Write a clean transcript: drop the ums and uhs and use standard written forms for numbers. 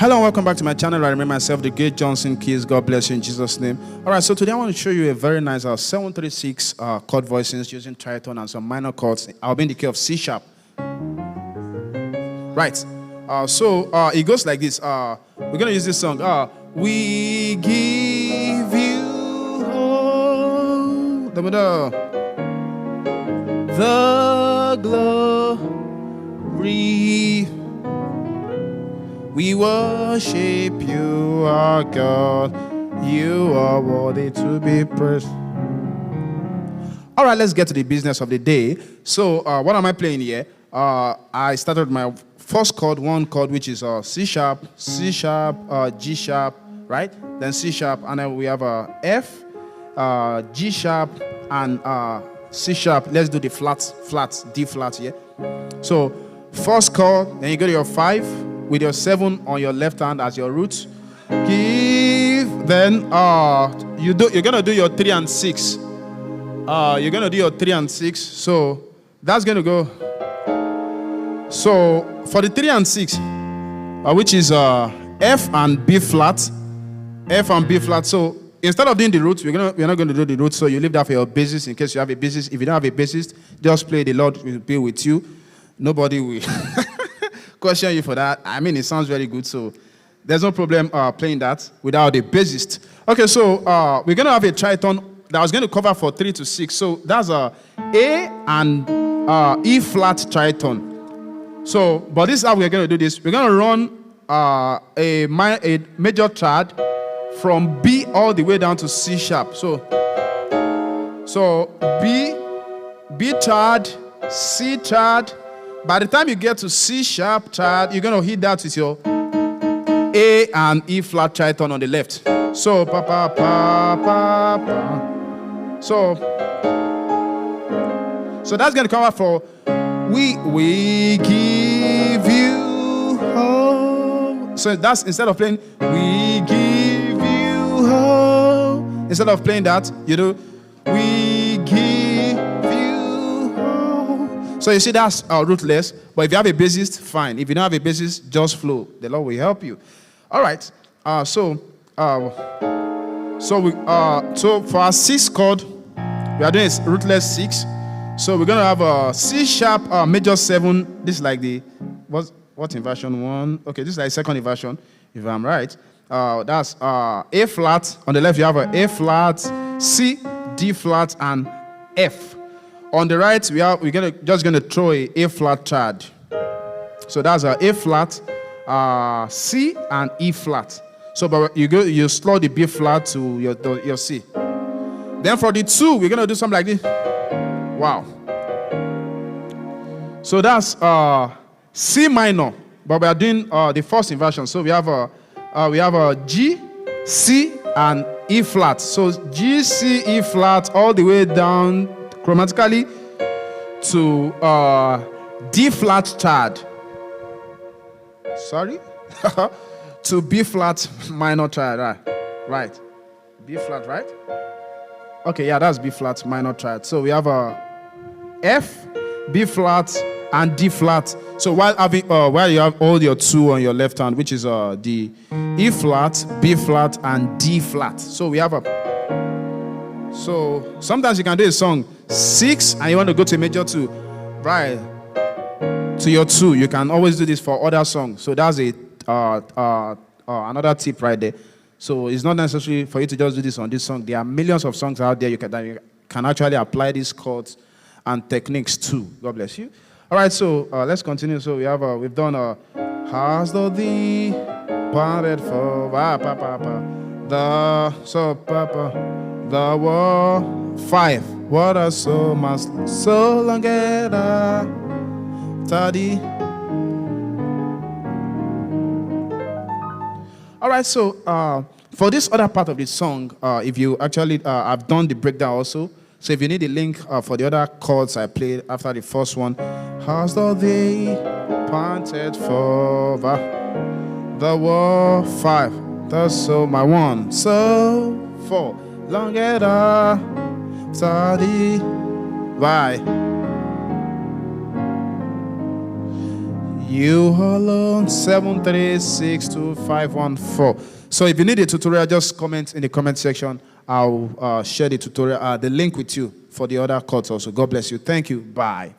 Hello and welcome back to my channel. I remember myself, the great Johnsonkeyz. God bless you in Jesus' name. All right, so today I want to show you a very nice 736 chord voicings using tritone and some minor chords. I'll be in the key of C sharp. Right. It goes like this. We're going to use this song. We give you all the glory. We worship you, our God. You are worthy to be praised. All right, let's get to the business of the day. So, what am I playing here? I started my first chord, one chord, which is C sharp, G sharp, right? Then C sharp, and then we have F, G sharp, and C sharp. Let's do the flats, D flat here. So, first chord, then you go to your 5 with your 7 on your left hand as your root. Then you're gonna do your 3 and 6. You're gonna do your 3 and 6. So that's gonna go. So for the 3 and 6, which is F and B flat, So instead of doing the roots, we're not going to do the roots. So you leave that for your bassist in case you have a bassist. If you don't have a bassist, just play. The Lord will be with you. Nobody will question you for that. I mean, it sounds very good. So there's no problem playing that without a bassist. Okay, so we're going to have a tritone that was going to cover for 3 to 6. So that's A and E flat tritone. So, but this is how we're going to do this. We're going to run a major chord from B all the way down to C sharp. So B chord, C chord. By the time you get to C sharp chord, you're going to hit that with your A and E flat tritone on the left. So pa pa pa pa pa. So that's going to cover for we give you hope. So that's instead of playing we give you hope. Instead of playing that, you do we give you hope. So you see that's rootless. But if you have a bassist, fine. If you don't have a bassist, just flow. The Lord will help you. All right. So for our 6th chord, we are doing a rootless 6. So we're gonna have a C sharp major 7. This is like the what inversion 1? Okay, this is like second inversion, if I'm right. That's A flat. On the left you have a A flat, C, D flat, and F. On the right we're just gonna throw a flat chord. So that's A flat, C, and E flat. So but you slow the B flat to your C. Then for the 2, we're gonna do something like this. Wow. So that's C minor, but we are doing the first inversion. So we have a G, C, and E flat. So G, C, E flat all the way down chromatically to D flat chord. Sorry, to B flat minor chord. Right. B flat, right? Okay, yeah, that's B flat minor chord. So we have a F, B flat, and D flat. So while you have all your 2 on your left hand, which is the E flat, B flat, and D flat. So we have So sometimes you can do a song 6 and you want to go to a major 2, right? To your 2. You can always do this for other songs. So that's another tip right there. So it's not necessary for you to just do this on this song. There are millions of songs out there that you can actually apply these chords and techniques too. God bless you. All right, so let's continue. So we've done has thee parted for the war 5. What a so much so long tardy. All right, so for this other part of the song, if you actually I've done the breakdown also. So if you need a link for the other chords I played after the first one, has they planted for the war 5. That's so my 1. So 4. Longer study. Why? You alone. 7362514. So if you need a tutorial, just comment in the comment section. I'll share the tutorial, the link with you for the other chords also. God bless you. Thank you. Bye.